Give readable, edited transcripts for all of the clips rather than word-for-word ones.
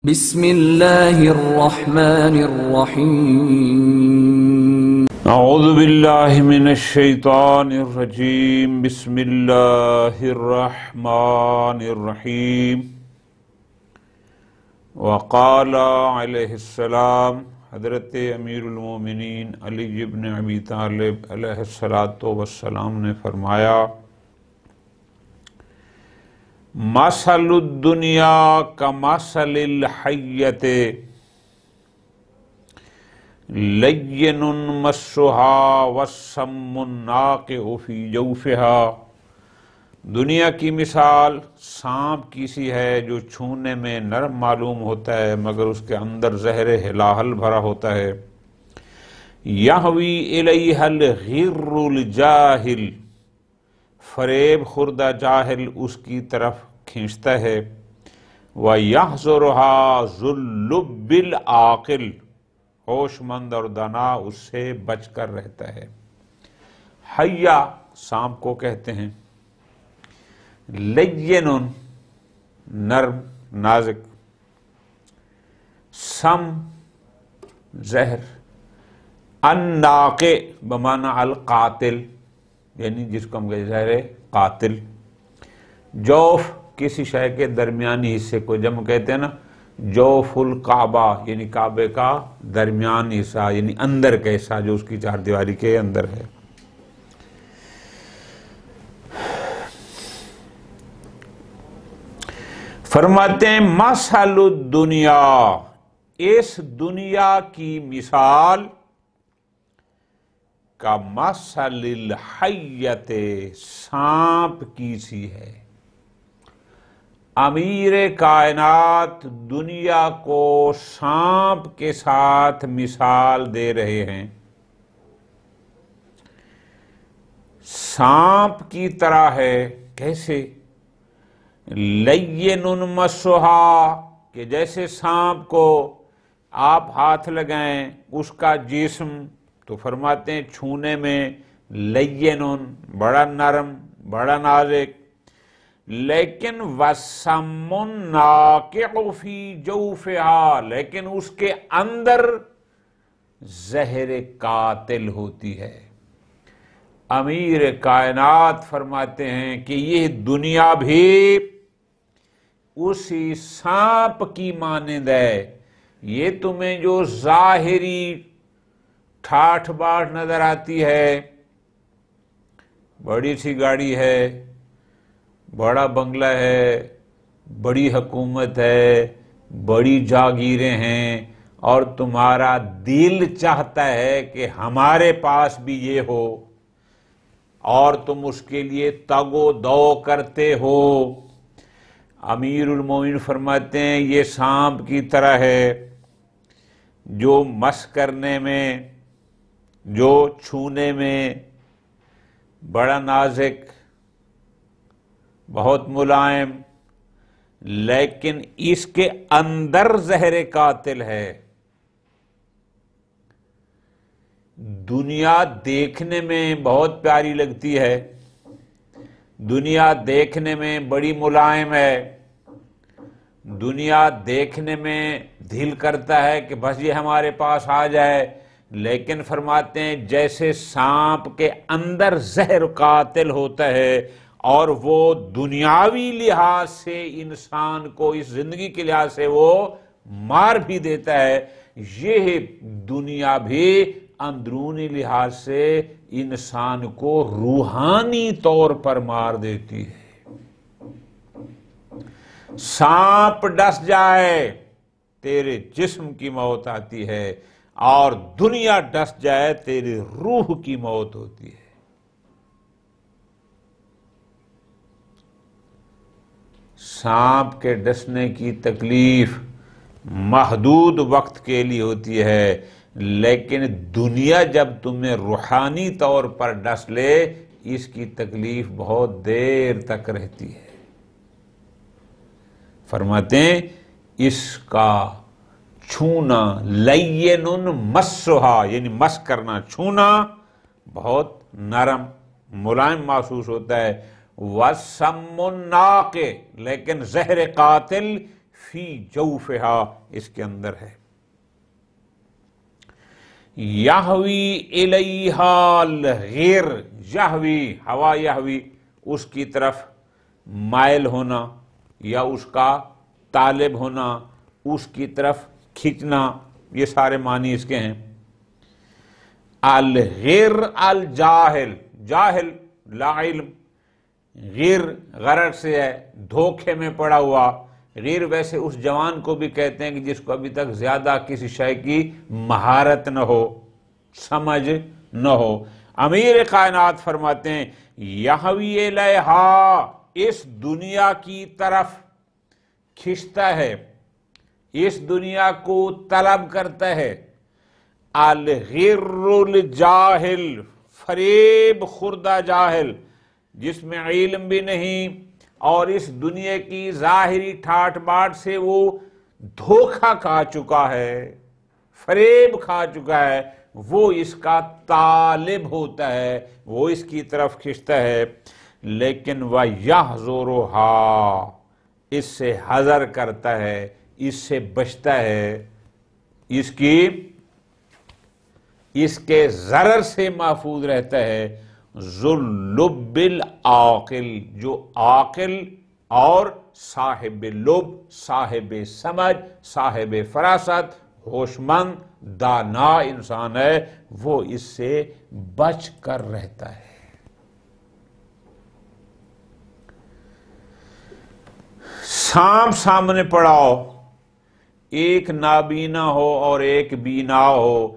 بسم اللہ الرحمن الرحیم اعوذ باللہ من الشیطان الرجیم بسم اللہ الرحمن الرحیم وقال علیہ السلام حضرت امیر المومنین علی بن ابی طالب علیہ السلام نے فرمایا مثل الدنیا کمثل الحیۃ لین مسھا والسم الناقع فی جوفہا۔ دنیا کی مثال سانپ کی سی ہے جو چھونے میں نرم معلوم ہوتا ہے مگر اس کے اندر زہر ہلاہل بھرا ہوتا ہے۔ یہوی الیہا الغر الجاہل، فریب خوردہ جاہل اس کی طرف کھینچتا ہے۔ وَيَحْذُرُهَا ذُو اللُّبِّ الْعَاقِلِ، ہوش مند اور دانا اس سے بچ کر رہتا ہے۔ حیّہ سانپ کو کہتے ہیں، لین نرم نازک، سم زہر، الناقع بمعنی القاتل یعنی جس کو ہم کہتے ہیں زہر قاتل۔ جوف کسی شے کے درمیانی حصے کو جب ہم کہتے ہیں نا جوف الکعبہ یعنی کعبے کا درمیانی حصہ یعنی اندر کا حصہ جو اس کی چار دیواری کے اندر ہے۔ فرماتے ہیں مثل الدنیا، اس دنیا کی مثال کا مثل الحیۃ، سانپ کی سی ہے۔ امیر کائنات دنیا کو سانپ کے ساتھ مثال دے رہے ہیں۔ سانپ کی طرح ہے، کیسے؟ لین مسھا، کہ جیسے سانپ کو آپ ہاتھ لگائیں اس کا جسم تو فرماتے ہیں چھونے میں لین بڑا نرم بڑا نازک، لیکن وَالسَّمُّ النَّاقِعُ فِي جَوْفِهَا، لیکن اس کے اندر زہر قاتل ہوتی ہے۔ امیر کائنات فرماتے ہیں کہ یہ دنیا بھی اسی سانپ کی مانند ہے۔ یہ تمہیں جو ظاہری ٹھاٹھ باٹھ نظر آتی ہے، بڑی سی گاڑی ہے، بڑا بنگلہ ہے، بڑی حکومت ہے، بڑی جاگیریں ہیں، اور تمہارا دل چاہتا ہے کہ ہمارے پاس بھی یہ ہو اور تم اس کے لیے تگ و دو کرتے ہو۔ امیر المومنین فرماتے ہیں یہ سانپ کی طرح ہے جو مس کرنے میں، جو چھونے میں بڑا نازک بہت ملائم، لیکن اس کے اندر زہر قاتل ہے۔ دنیا دیکھنے میں بہت پیاری لگتی ہے، دنیا دیکھنے میں بڑی ملائم ہے، دنیا دیکھنے میں دل کرتا ہے کہ بس یہ ہمارے پاس آ جائے، لیکن فرماتے ہیں جیسے سانپ کے اندر زہر قاتل ہوتا ہے اور وہ دنیاوی لحاظ سے انسان کو اس زندگی کے لحاظ سے وہ مار بھی دیتا ہے، یہ دنیا بھی اندرونی لحاظ سے انسان کو روحانی طور پر مار دیتی ہے۔ سانپ ڈس جائے تیرے جسم کی موت آتی ہے اور دنیا ڈس جائے تیری روح کی موت ہوتی ہے۔ سانپ کے ڈسنے کی تکلیف محدود وقت کے لیے ہوتی ہے، لیکن دنیا جب تمہیں روحانی طور پر ڈس لے اس کی تکلیف بہت دیر تک رہتی ہے۔ فرماتے ہیں اس کا چھونا لین مسھا یعنی مس کرنا، چھونا بہت نرم ملائم محسوس ہوتا ہے۔ وَالسَّمُّ النَّاقِعُ، لیکن زہر قاتل فی جوفہا، اس کے اندر ہے۔ یہوی الیہا الغیر، یہوی ہوا یہوی، اس کی طرف مائل ہونا یا اس کا طالب ہونا، اس کی طرف کھینچنا، یہ سارے معنی اس کے ہیں۔ الغیر الجاہل، جاہل لا علم، غیر غرر سے ہے دھوکے میں پڑا ہوا۔ غیر ویسے اس جوان کو بھی کہتے ہیں کہ جس کو ابھی تک زیادہ کسی شے کی مہارت نہ ہو، سمجھ نہ ہو۔ امیر کائنات فرماتے ہیں یہوی الیہا، اس دنیا کی طرف کھنچتا ہے، اس دنیا کو طلب کرتا ہے۔ الغر الجاہل، فریب خوردہ جاہل، جس میں علم بھی نہیں اور اس دنیا کی ظاہری ٹھاٹ باٹ سے وہ دھوکہ کھا چکا ہے، فریب کھا چکا ہے، وہ اس کا طالب ہوتا ہے، وہ اس کی طرف کھنچتا ہے۔ لیکن وَيَحْذُرُهَا، اس سے حذر کرتا ہے، اس سے بچتا ہے، اس کے ضرر سے محفوظ رہتا ہے۔ ذُو اللُّبِّ العاقل، جو عاقل اور صاحب لب، صاحب سمجھ، صاحب فراست، ہوشمند، دانا انسان ہے، وہ اس سے بچ کر رہتا ہے۔ سانپ سامنے پڑاؤ، ایک نابینا ہو اور ایک بینا ہو،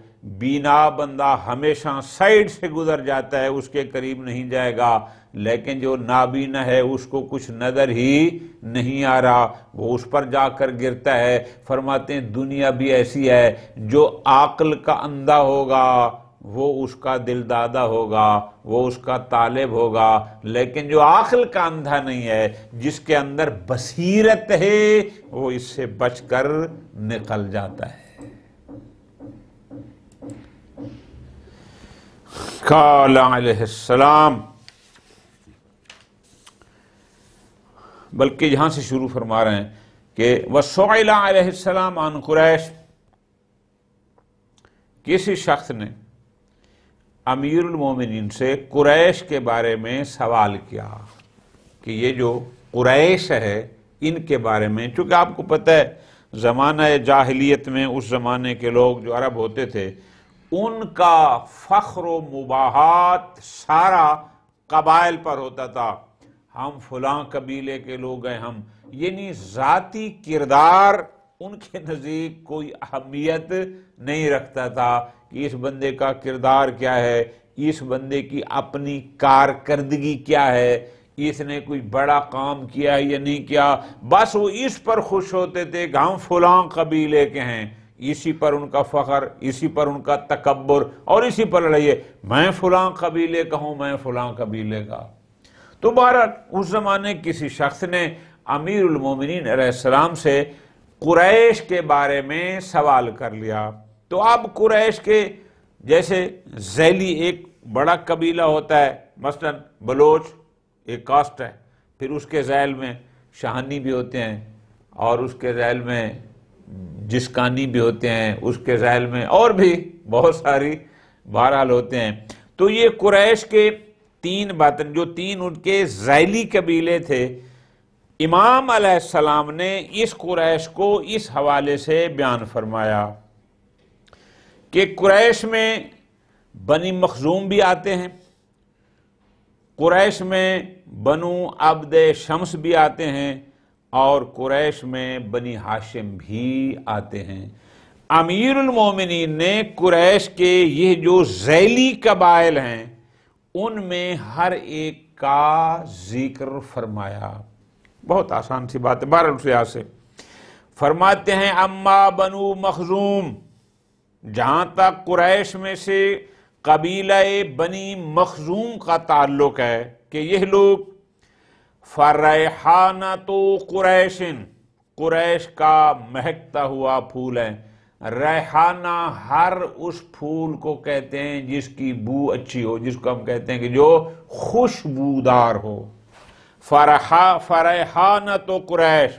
بینا بندہ ہمیشہ سائیڈ سے گزر جاتا ہے، اس کے قریب نہیں جائے گا، لیکن جو نابینا ہے اس کو کچھ نظر ہی نہیں آ رہا، وہ اس پر جا کر گرتا ہے۔ فرماتے ہیں دنیا بھی ایسی ہے، جو عقل کا اندھا ہوگا وہ اس کا دل دادا ہوگا، وہ اس کا طالب ہوگا، لیکن جو عقل کا اندھا نہیں ہے، جس کے اندر بصیرت ہے، وہ اس سے بچ کر نکل جاتا ہے۔ قال علیہ السلام، بلکہ یہاں سے شروع فرما رہے ہیں کہ وَسُئِلَ علیہ السلام عن قریش، کسی شخص نے امیر المومنین سے قریش کے بارے میں سوال کیا کہ یہ جو قریش ہے ان کے بارے میں، چونکہ آپ کو پتہ ہے زمانہ جاہلیت میں اس زمانے کے لوگ جو عرب ہوتے تھے ان کا فخر و مباحات سارا قبائل پر ہوتا تھا، ہم فلاں قبیلے کے لوگ ہیں، ہم، یعنی ذاتی کردار ان کے نزدیک کوئی اہمیت نہیں رکھتا تھا کہ اس بندے کا کردار کیا ہے، اس بندے کی اپنی کارکردگی کیا ہے، اس نے کوئی بڑا کام کیا ہے یا نہیں کیا، بس وہ اس پر خوش ہوتے تھے کہ ہم فلاں قبیلے کے ہیں، اسی پر ان کا فخر، اسی پر ان کا تکبر، اور اسی پر لڑائیے میں فلاں قبیلے کا ہوں، میں فلاں قبیلے کا۔ تو بہرحال اس زمانے کسی شخص نے امیر المومنین علیہ السلام سے قریش کے بارے میں سوال کر لیا۔ تو اب قریش کے جیسے ذیلی ایک بڑا قبیلہ ہوتا ہے، مثلا بلوچ ایک کاسٹ ہے، پھر اس کے ذیل میں شاہانی بھی ہوتے ہیں، اور اس کے ذیل میں جسکانی بھی ہوتے ہیں، اس کے ذیل میں اور بھی بہت ساری بہرحال ہوتے ہیں۔ تو یہ قریش کے تین باطن، جو تین ان کے ذیلی قبیلے تھے، امام علیہ السلام نے اس قریش کو اس حوالے سے بیان فرمایا کہ قریش میں بنی مخزوم بھی آتے ہیں، قریش میں بنو عبد شمس بھی آتے ہیں، اور قریش میں بنی ہاشم بھی آتے ہیں۔ امیر المومنین نے قریش کے یہ جو ذیلی قبائل ہیں ان میں ہر ایک کا ذکر فرمایا۔ بہت آسان سی بات ہے، بہرحال سے فرماتے ہیں اما بنو مخزوم، جہاں تک قریش میں سے قبیلہ بنی مخزوم کا تعلق ہے کہ یہ لوگ فریحانۃ قریش، قریش کا مہکتا ہوا پھول ہے۔ ریحانہ ہر اس پھول کو کہتے ہیں جس کی بو اچھی ہو، جس کو ہم کہتے ہیں کہ جو خوشبودار ہو۔ فریحانۃ قریش،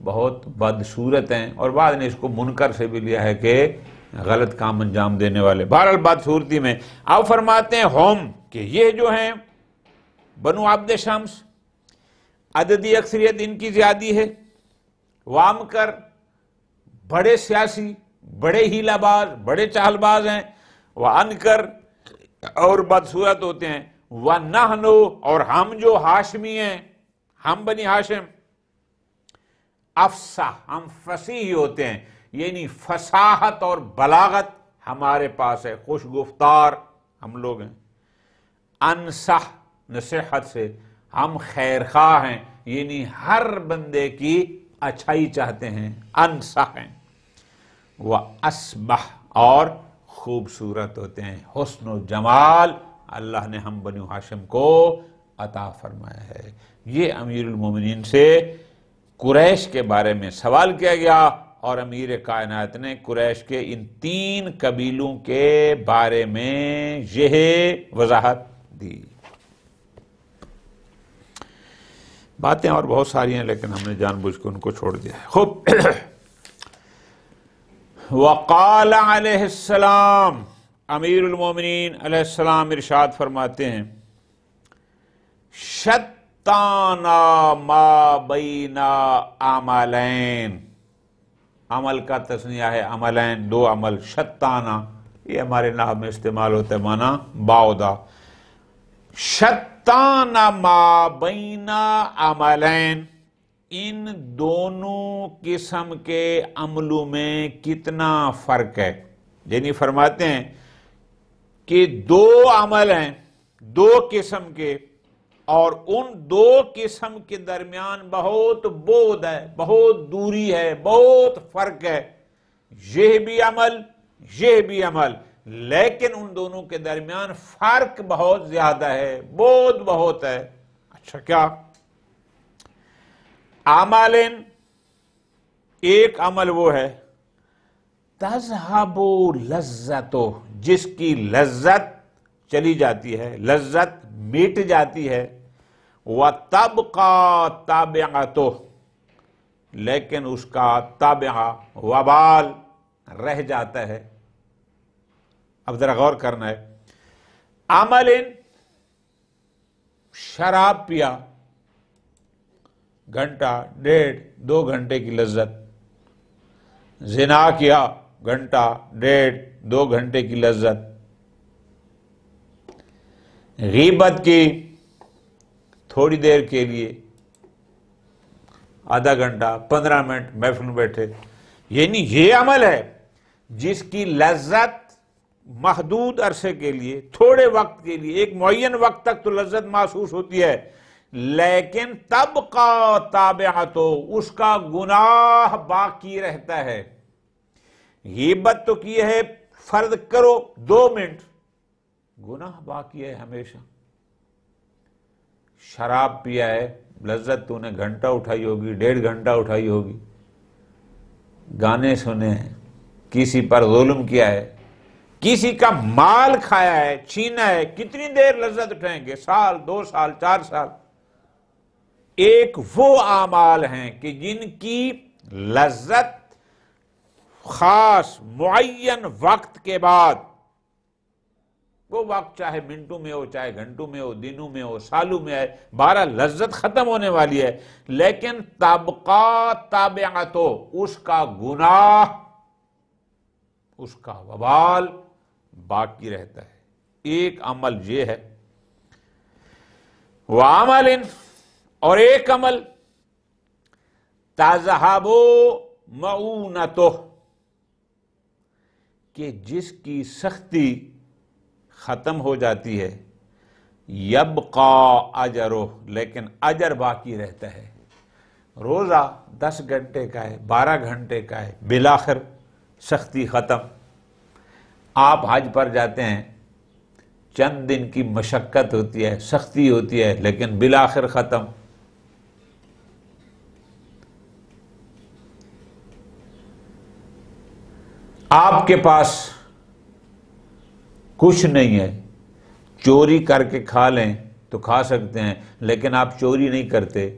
بہت بدصورت ہیں، اور بعد نے اس کو منکر سے بھی لیا ہے کہ غلط کام انجام دینے والے۔ بہرحال بدصورتی میں اب فرماتے ہیں ہم کہ یہ جو ہیں بنو عبد شمس، عددی اکثریت ان کی زیادی ہے، وام کر بڑے سیاسی، بڑے ہیلہ باز، بڑے چال باز ہیں، وان کر اور بدصورت ہوتے ہیں، وَنَحْنُ اور ہم جو ہاشمی ہیں، ہم بنی ہاشم، افصح ہم فصیح ہوتے ہیں، یعنی فصاحت اور بلاغت ہمارے پاس ہے، خوش گفتار ہم لوگ ہیں، انصح نصیحت سے ہم خیر خواہ ہیں، یعنی ہر بندے کی اچھائی چاہتے ہیں، انصح ہیں، وَأَسْبَحْ اور خوبصورت ہوتے ہیں، حسن و جمال اللہ نے ہم بنو ہاشم کو عطا فرمایا ہے۔ یہ امیر المومنین سے قریش کے بارے میں سوال کیا گیا، اور امیر کائنات نے قریش کے ان 3 قبیلوں کے بارے میں یہ وضاحت دی۔ باتیں اور بہت ساری ہیں لیکن ہم نے جان بوجھ کے ان کو چھوڑ دیا ہے۔ خوب وقال علیہ السلام، امیر المومنین علیہ السلام ارشاد فرماتے ہیں، شتانا ما بین عملین، عمل کا تثنیہ ہے عملین، 2 عمل، شتانا یہ ہمارے نحو میں استعمال ہوتا ہے معنی باؤدا، شتانا ما بین عملین، ان دونوں قسم کے عملوں میں کتنا فرق ہے، یعنی فرماتے ہیں کہ 2 عمل ہیں 2 قسم کے، اور ان 2 قسم کے درمیان بہت بعد ہے، بہت دوری ہے، بہت فرق ہے، یہ بھی عمل یہ بھی عمل، لیکن ان دونوں کے درمیان فرق بہت زیادہ ہے، بعد بہت ہے۔ اچھا کیا؟ عملن ایک عمل وہ ہے، تذہب لذتو جس کی لذت چلی جاتی ہے، لذت مٹ جاتی ہے، وَتَبْقَى تَابِعَتُهُ لیکن اس کا تابعہ وبال رہ جاتا ہے۔ اب ذرا غور کرنا ہے، عمل شراب پیا، گھنٹہ 1.5 2 گھنٹے کی لذت، زنا کیا، گھنٹہ 1.5 2 گھنٹے کی لذت، غیبت کی تھوڑی دیر کے لیے، آدھا گھنٹہ 15 منٹ محفل میں بیٹھے، یعنی یہ عمل ہے جس کی لذت محدود عرصے کے لیے، تھوڑے وقت کے لیے، ایک معین وقت تک تو لذت محسوس ہوتی ہے، لیکن تبقى تابعتو اس کا گناہ باقی رہتا ہے۔ غیبت تو کی ہے، فرض کرو 2 منٹ، گناہ باقی ہے ہمیشہ۔ شراب پیا ہے، لذت تو نے گھنٹہ اٹھائی ہوگی، 1.5 گھنٹہ اٹھائی ہوگی، گانے سنے ہیں، کسی پر ظلم کیا ہے، کسی کا مال کھایا ہے، چھینا ہے، کتنی دیر لذت اٹھائیں گے؟ سال 2 سال 4 سال۔ ایک وہ اعمال ہیں کہ جن کی لذت خاص معین وقت کے بعد، وہ وقت چاہے منٹوں میں ہو، چاہے گھنٹوں میں ہو، دنوں میں ہو، سالوں میں ہے، بہرحال لذت ختم ہونے والی ہے، لیکن تبقى تابعتو اس کا گناہ، اس کا وبال باقی رہتا ہے۔ ایک عمل یہ ہے، وعمل اور ایک عمل تذہب معونتہ کہ جس کی سختی ختم ہو جاتی ہے، یبقى اجرہ لیکن اجر باقی رہتا ہے۔ روزہ 10 گھنٹے کا ہے، 12 گھنٹے کا ہے، بالآخر سختی ختم۔ آپ حج پر جاتے ہیں، چند دن کی مشقت ہوتی ہے، سختی ہوتی ہے، لیکن بالآخر ختم۔ آپ کے پاس کچھ نہیں ہے، چوری کر کے کھا لیں تو کھا سکتے ہیں، لیکن آپ چوری نہیں کرتے،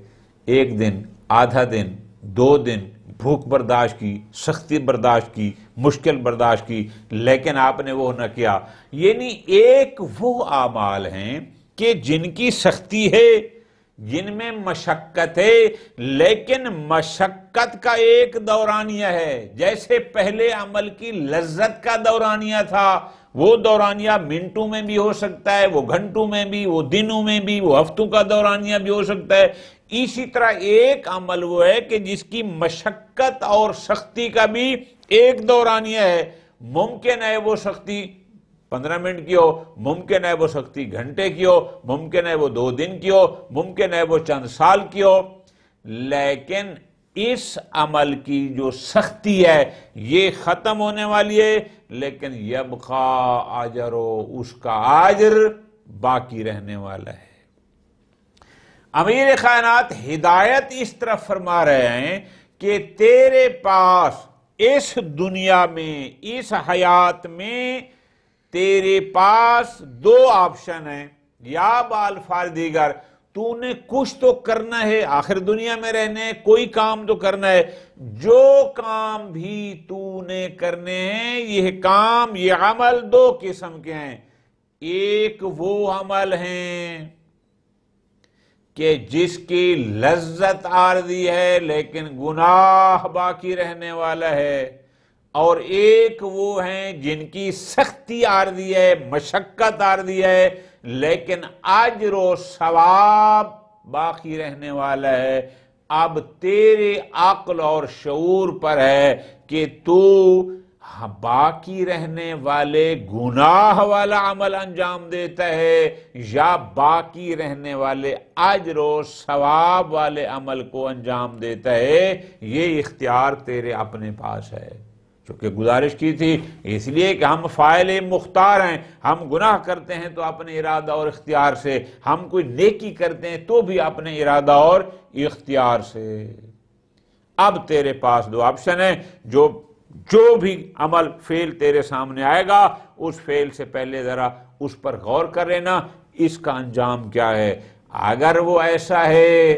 1 دن، آدھا دن، 2 دن بھوک برداشت کی، سختی برداشت کی، مشکل برداشت کی، لیکن آپ نے وہ نہ کیا۔ یعنی ایک وہ اعمال ہیں کہ جن کی سختی ہے، جن میں مشقت ہے، لیکن مشقت کا ایک دورانیہ ہے۔ جیسے پہلے عمل کی لذت کا دورانیہ تھا، وہ دورانیہ منٹوں میں بھی ہو سکتا ہے، وہ گھنٹوں میں بھی، وہ دنوں میں بھی، وہ ہفتوں کا دورانیہ بھی ہو سکتا ہے۔ اسی طرح ایک عمل وہ ہے کہ جس کی مشقت اور سختی کا بھی ایک دورانیہ ہے۔ ممکن ہے وہ سختی 15 منٹ کی ہو، ممکن ہے وہ سختی گھنٹے کی ہو، ممکن ہے وہ 2 دن کی ہو، ممکن ہے وہ چند سال کی ہو، لیکن اس عمل کی جو سختی ہے یہ ختم ہونے والی ہے، لیکن یبقا اجرو، اس کا اجر باقی رہنے والا ہے۔ امیر کائنات ہدایت اس طرف فرما رہے ہیں کہ تیرے پاس اس دنیا میں، اس حیات میں تیرے پاس 2 آپشن ہیں، یا بالفاظ دیگر تو نے کچھ تو کرنا ہے، آخر دنیا میں رہنے کوئی کام تو کرنا ہے۔ جو کام بھی تو نے کرنے ہیں، یہ کام، یہ عمل 2 قسم کے ہیں۔ ایک وہ عمل ہیں کہ جس کی لذت عارضی ہے لیکن گناہ باقی رہنے والا ہے، اور ایک وہ ہیں جن کی سختی عارضی ہے، مشقت عارضی ہے، لیکن اجر و ثواب باقی رہنے والا ہے۔ اب تیرے عقل اور شعور پر ہے کہ تو باقی رہنے والے گناہ والا عمل انجام دیتا ہے یا باقی رہنے والے اجر و ثواب والے عمل کو انجام دیتا ہے۔ یہ اختیار تیرے اپنے پاس ہے۔ چونکہ گزارش کی تھی اس لیے کہ ہم فاعل مختار ہیں، ہم گناہ کرتے ہیں تو اپنے ارادہ اور اختیار سے، ہم کوئی نیکی کرتے ہیں تو بھی اپنے ارادہ اور اختیار سے۔ اب تیرے پاس 2 آپشن ہیں، جو بھی عمل فعل تیرے سامنے آئے گا اس فعل سے پہلے ذرا اس پر غور کر لینا، اس کا انجام کیا ہے۔ اگر وہ ایسا ہے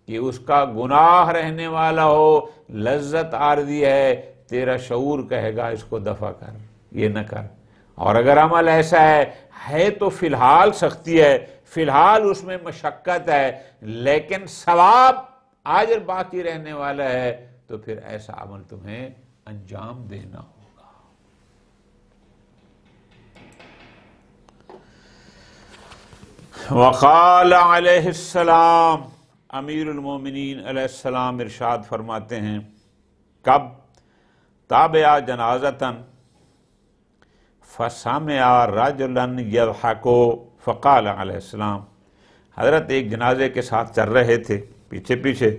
کہ اس کا گناہ رہنے والا ہو، لذت عارضی ہے، تیرا شعور کہے گا اس کو دفع کر، یہ نہ کر۔ اور اگر عمل ایسا ہے تو فی الحال سختی ہے، فی الحال اس میں مشقت ہے، لیکن ثواب اجر باقی رہنے والا ہے، تو پھر ایسا عمل تمہیں انجام دینا ہوگا۔ وقال علیہ السلام، امیر المومنین علیہ السلام ارشاد فرماتے ہیں، کب تابع جنازتاً فسمع رجلا یضحک فقال علیہ السلام، حضرت ایک جنازے کے ساتھ چل رہے تھے پیچھے پیچھے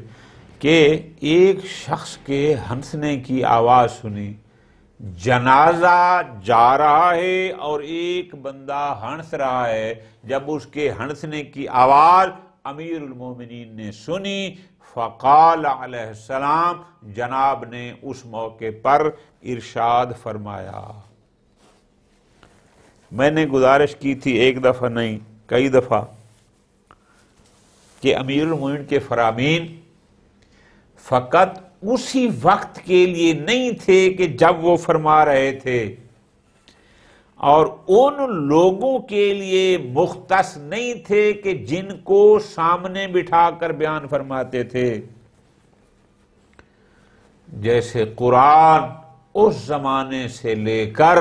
کہ ایک شخص کے ہنسنے کی آواز سنی، جنازہ جا رہا ہے اور ایک بندہ ہنس رہا ہے۔ جب اس کے ہنسنے کی آواز امیر المومنین نے سنی، فقال علیہ السلام، جناب نے اس موقع پر ارشاد فرمایا۔ میں نے گزارش کی تھی ایک دفعہ نہیں کئی دفعہ کہ امیر المومنین کے فرامین فقط اسی وقت کے لیے نہیں تھے کہ جب وہ فرما رہے تھے، اور ان لوگوں کے لیے مختص نہیں تھے کہ جن کو سامنے بٹھا کر بیان فرماتے تھے۔ جیسے قرآن اس زمانے سے لے کر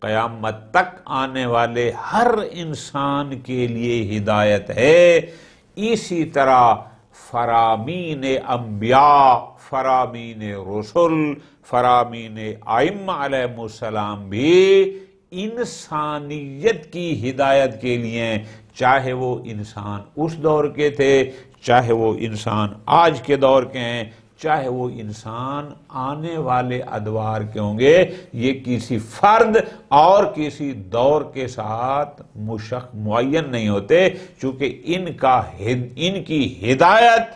قیامت تک آنے والے ہر انسان کے لیے ہدایت ہے، اسی طرح فرامین انبیاء، فرامین رسل، فرامین ائمہ علیہ السلام بھی انسانیت کی ہدایت کے لیے، چاہے وہ انسان اس دور کے تھے، چاہے وہ انسان آج کے دور کے ہیں، چاہے وہ انسان آنے والے ادوار کے ہوں گے، یہ کسی فرد اور کسی دور کے ساتھ معین نہیں ہوتے، چونکہ ان کی ہدایت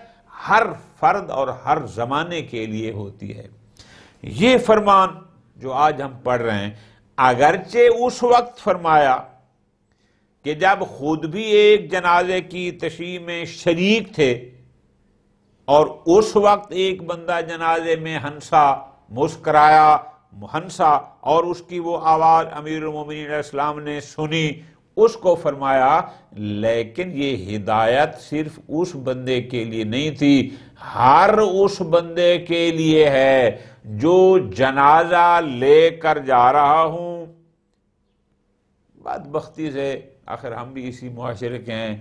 ہر فرد اور ہر زمانے کے لیے ہوتی ہے۔ یہ فرمان جو آج ہم پڑھ رہے ہیں، اگرچہ اس وقت فرمایا کہ جب خود بھی ایک جنازے کی تشییع میں شریک تھے، اور اس وقت ایک بندہ جنازے میں ہنسا، مسکرایا، ہنسا، اور اس کی وہ آواز امیر المومنین علیہ السلام نے سنی، اس کو فرمایا لیکن یہ ہدایت صرف اس بندے کے لیے نہیں تھی، ہر اس بندے کے لیے ہے جو جنازہ لے کر جا رہا ہوں۔ بدبختی سے آخر ہم بھی اسی معاشرے کے ہیں،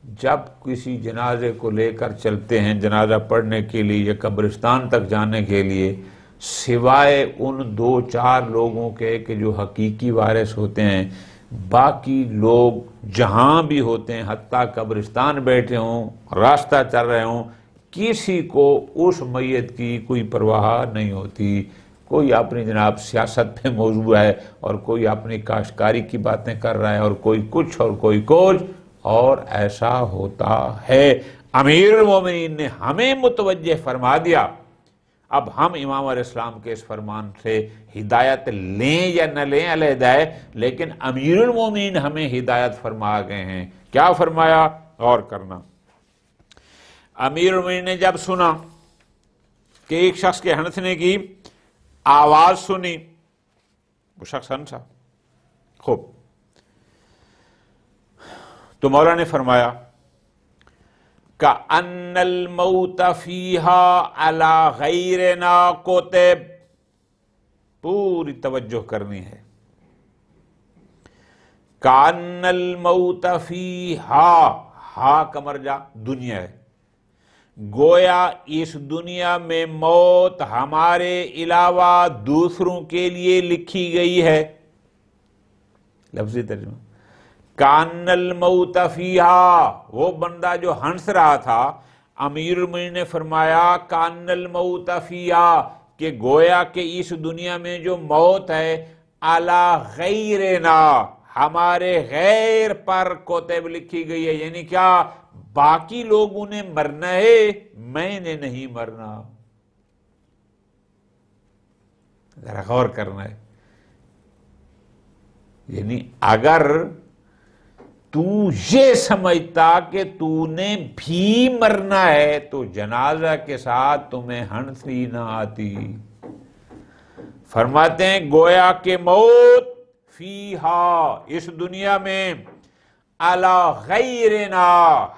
جب کسی جنازے کو لے کر چلتے ہیں جنازہ پڑھنے کے لیے یا قبرستان تک جانے کے لیے، سوائے ان 2-4 لوگوں کے کہ جو حقیقی وارث ہوتے ہیں، باقی لوگ جہاں بھی ہوتے ہیں، حتیٰ قبرستان بیٹھے ہوں، راستہ چل رہے ہوں، کسی کو اس میت کی کوئی پرواہ نہیں ہوتی۔ کوئی اپنی جناب سیاست پہ موضوع ہے، اور کوئی اپنی کاشتکاری کی باتیں کر رہا ہے، اور کوئی کچھ اور کوئی کچھ، اور ایسا ہوتا ہے۔ امیر المومنین نے ہمیں متوجہ فرما دیا۔ اب ہم امام علیہ السلام کے اس فرمان سے ہدایت لیں یا نہ لیں علیحدہ ہے، لیکن امیر المومنین ہمیں ہدایت فرما گئے ہیں۔ کیا فرمایا؟ غور کرنا۔ امیر المومنین نے جب سنا کہ ایک شخص کے ہنسنے کی آواز سنی، وہ شخص ہنسا، خوب، تو مولا نے فرمایا کأن الموت فیہا علی غیرنا کتب، پوری توجہ کرنی ہے۔ کأن الموت فیہا، ہا کا مرجع دنیا ہے، گویا اس دنیا میں موت ہمارے علاوہ دوسروں کے لیے لکھی گئی ہے۔ لفظی ترجمہ، کان الموت فیہا، وہ بندہ جو ہنس رہا تھا، امیر المومنین نے فرمایا کان الموت فیہا، کہ گویا کہ اس دنیا میں جو موت ہے، علی غیرنا، ہمارے غیر پر کتب لکھی گئی ہے، یعنی کیا؟ باقی لوگوں نے مرنا ہے، میں نے نہیں مرنا۔ ذرا غور کرنا ہے، یعنی اگر تو یہ سمجھتا کہ تو نے بھی مرنا ہے تو جنازہ کے ساتھ تمہیں ہنسی نہ آتی۔ فرماتے ہیں گویا کہ موت فیہا، اس دنیا میں، علی غیرنا،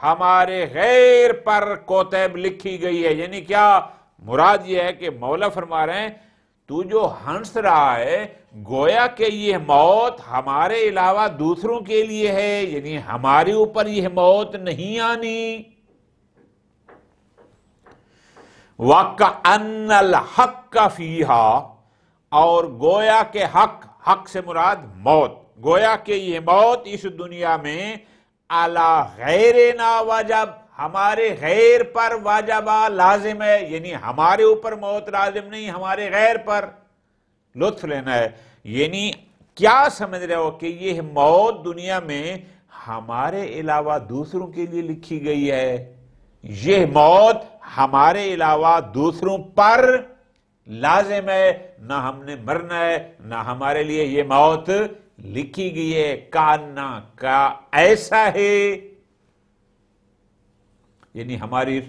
ہمارے غیر پر کتب لکھی گئی ہے، یعنی کیا؟ مراد یہ ہے کہ مولا فرما رہے ہیں تو جو ہنس رہا ہے، گویا کہ یہ موت ہمارے علاوہ دوسروں کے لیے ہے، یعنی ہمارے اوپر یہ موت نہیں آنی۔ وَكَأَنَّ الْحَقَّ فِيهَا، اور گویا کہ حق سے مراد موت، گویا کہ یہ موت اس دنیا میں علی غیرنا واجب، ہمارے غیر پر واجبہ، لازم ہے، یعنی ہمارے اوپر موت لازم نہیں، ہمارے غیر پر۔ لطف لینا ہے، یعنی کیا سمجھ رہے ہو کہ یہ موت دنیا میں ہمارے علاوہ دوسروں کے لیے لکھی گئی ہے، یہ موت ہمارے علاوہ دوسروں پر لازم ہے، نہ ہم نے مرنا ہے، نہ ہمارے لیے یہ موت لکھی گئی ہے۔ کانا کا ایسا ہے، یعنی ہماری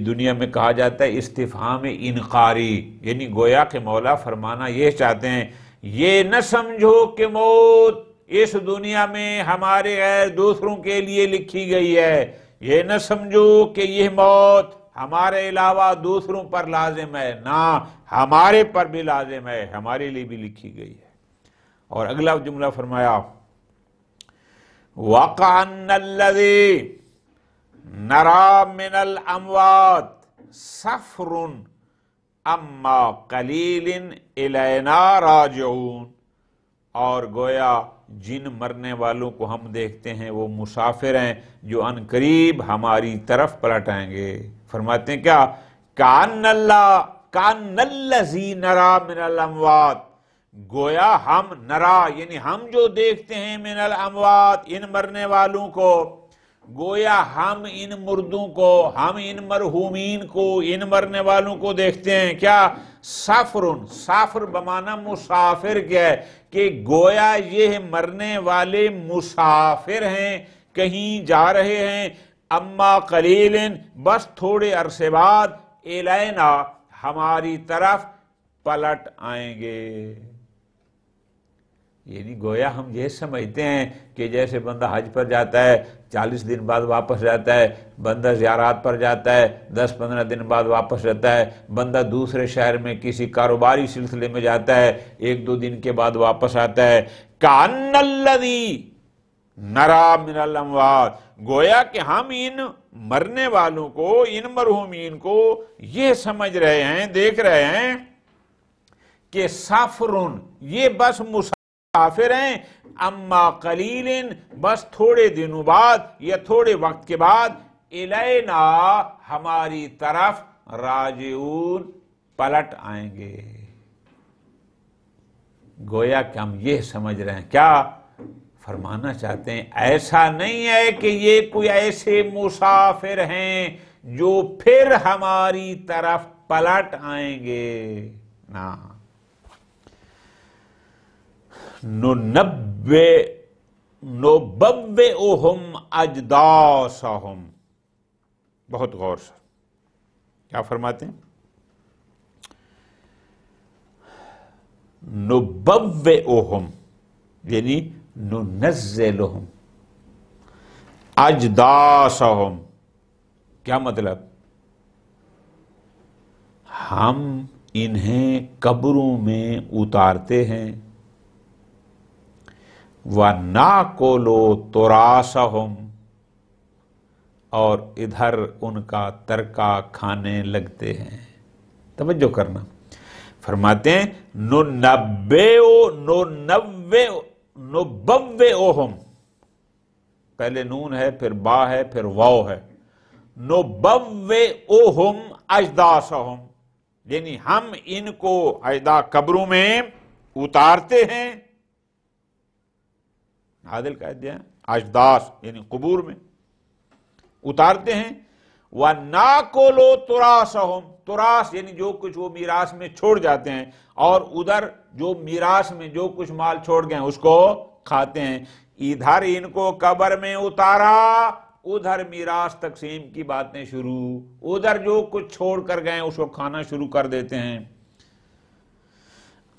دنیا میں کہا جاتا ہے استفہام انکاری، یعنی گویا کہ مولا فرمانا یہ چاہتے ہیں یہ نہ سمجھو کہ موت اس دنیا میں ہمارے غیر دوسروں کے لیے لکھی گئی ہے، یہ نہ سمجھو کہ یہ موت ہمارے علاوہ دوسروں پر لازم ہے، نہ ہمارے پر بھی لازم ہے، ہمارے لیے بھی لکھی گئی ہے۔ اور اگلا جملہ فرمایا وَقَعَنَّ الَّذِي نَرَى مِنَ الْأَمْوَاتِ سَفْرٌ أَمَّا قَلِيلٍ إِلَيْنَا رَاجِعُونَ، اور گویا جن مرنے والوں کو ہم دیکھتے ہیں وہ مسافر ہیں جو ان قریب ہماری طرف پلٹ آئیں گے۔ فرماتے ہیں کیا؟ کَأَنَّ الَّذِي نَرَى مِنَ الْأَمْوَاتِ، گویا ہم نرا، یعنی ہم جو دیکھتے ہیں من الاموات، ان مرنے والوں کو، گویا ہم ان مردوں کو، ہم ان مرحومین کو، ان مرنے والوں کو دیکھتے ہیں۔ کیا؟ سافرن، سافر بمعنی مسافر کیا ہے، کہ گویا یہ مرنے والے مسافر ہیں، کہیں جا رہے ہیں، اما قلیلن بس تھوڑے عرصے بعد الینا ہماری طرف پلٹ آئیں گے. یعنی گویا ہم یہ سمجھتے ہیں کہ جیسے بندہ حج پر جاتا ہے 40 دن بعد واپس جاتا ہے, بندہ زیارات پر جاتا ہے 10-15 دن بعد واپس جاتا ہے, بندہ دوسرے شہر میں کسی کاروباری سلسلے میں جاتا ہے 1-2 دن کے بعد واپس آتا ہے. کأن الذی نرا من الاموات, گویا کہ ہم ان مرنے والوں کو, ان مرحومین کو یہ سمجھ رہے ہیں, دیکھ رہے ہیں کہ سافرن یہ بس مسافر ہیں, اما قلیلن بس تھوڑے دنوں بعد یا تھوڑے وقت کے بعد الینا ہماری طرف راجعون پلٹ آئیں گے. گویا کہ ہم یہ سمجھ رہے ہیں, کیا فرمانا چاہتے ہیں؟ ایسا نہیں ہے کہ یہ کوئی ایسے مسافر ہیں جو پھر ہماری طرف پلٹ آئیں گے, نا. نُنَبِّئُهُمْ أَجْدَاثَهُمْ, بہت غور سے کیا فرماتے ہیں؟ نُبَوِّئُهُمْ یعنی نُنَزِّلُهُمْ أَجْدَاثَهُمْ, کیا مطلب؟ ہم انہیں قبروں میں اتارتے ہیں. وَنَأْكُلُ تُرَاثَهُمْ, اور ادھر ان کا ترکہ کھانے لگتے ہیں. توجہ کرنا, فرماتے ہیں نُبَوِّئُهُمْ, پہلے نون ہے, پھر با ہے, پھر واو ہے. نُبَوِّئُهُمْ أَجْدَاثَهُمْ یعنی ہم ان کو اجدا قبروں میں اتارتے ہیں. عادل قائد دیا اجداث یعنی قبور میں اتارتے ہیں. وَنَأْكُلُ تُرَاثَهُمْ, تراث یعنی جو کچھ وہ میراث میں چھوڑ جاتے ہیں, اور ادھر جو میراث میں جو کچھ مال چھوڑ گئے ہیں اس کو کھاتے ہیں. ادھر ان کو قبر میں اتارا, ادھر میراث تقسیم کی باتیں شروع, ادھر جو کچھ چھوڑ کر گئے اس کو کھانا شروع کر دیتے ہیں.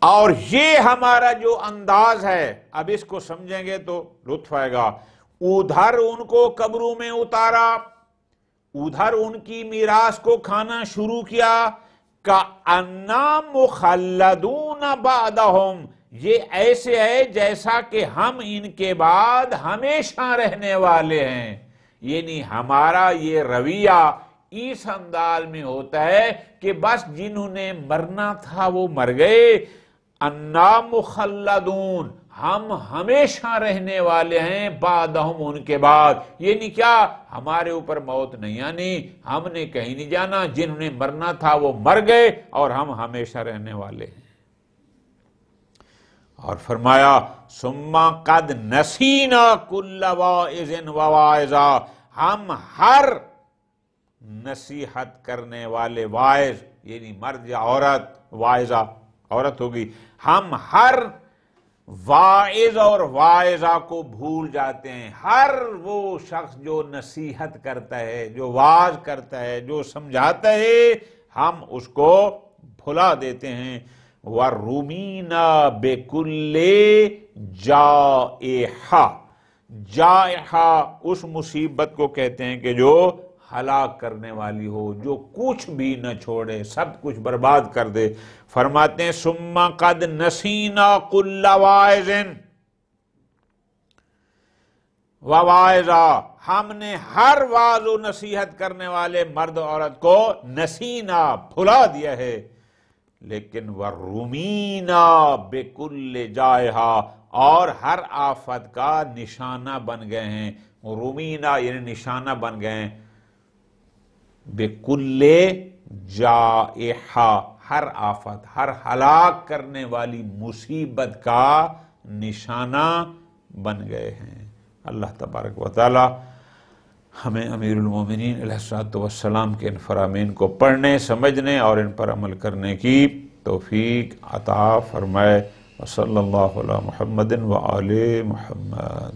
اور یہ ہمارا جو انداز ہے, اب اس کو سمجھیں گے تو لطف آئے گا. ادھر ان کو قبروں میں اتارا, ادھر ان کی میراث کو کھانا شروع کیا. کَأَنَّا مُخَلَّدُونَ بَعْدَهُمْ, یہ ایسے ہے جیسا کہ ہم ان کے بعد ہمیشہ رہنے والے ہیں. یعنی ہمارا یہ رویہ اس انداز میں ہوتا ہے کہ بس جنہوں نے مرنا تھا وہ مر گئے. اَنَّا مُخَلَّدُونَ, ہم ہمیشہ رہنے والے ہیں بعدہم ان کے بعد. یعنی کیا, ہمارے اوپر موت نہیں آنی, ہم نے کہیں نہیں جانا, جنہوں نے مرنا تھا وہ مر گئے اور ہم ہمیشہ رہنے والے ہیں. اور فرمایا ثُمَّ قَدْ نَسِينَا كُلَّ وَاعِظٍ وَوَاعِظًا, ہم ہر نصیحت کرنے والے واعظ یعنی مرد یا عورت, واعظہ عورت ہوگی, ہم ہر واعظ اور واعظہ کو بھول جاتے ہیں. ہر وہ شخص جو نصیحت کرتا ہے, جو واعظ کرتا ہے, جو سمجھاتا ہے, ہم اس کو بھلا دیتے ہیں. وَرُمِينَا بِكُلِّ جَائِحَةٍ, جائحہ اس مصیبت کو کہتے ہیں کہ جو ہلاک کرنے والی ہو, جو کچھ بھی نہ چھوڑے, سب کچھ برباد کر دے. فرماتے ہیں ثُمَّ قَدْ نَسِينَا كُلَّ وَاعِظٍ وَوَاعِظًا, ہم نے ہر واعظ و نصیحت کرنے والے مرد عورت کو نسینا بھلا دیا ہے. لیکن وَرُمِينَا بِكُلِّ جَائِحَةٍ, اور ہر آفت کا نشانہ بن گئے ہیں. رومینہ یعنی نشانہ بن گئے ہیں. بِكُلِّ جَائِحَةٍ, ہر آفت, ہر ہلاک کرنے والی مصیبت کا نشانہ بن گئے ہیں. اللہ تبارک و تعالی ہمیں امیر المومنین علیہ الصلوۃ والسلام کے ان فرامین کو پڑھنے, سمجھنے اور ان پر عمل کرنے کی توفیق عطا فرمائے. وصلی اللہ علی محمد وآل محمد.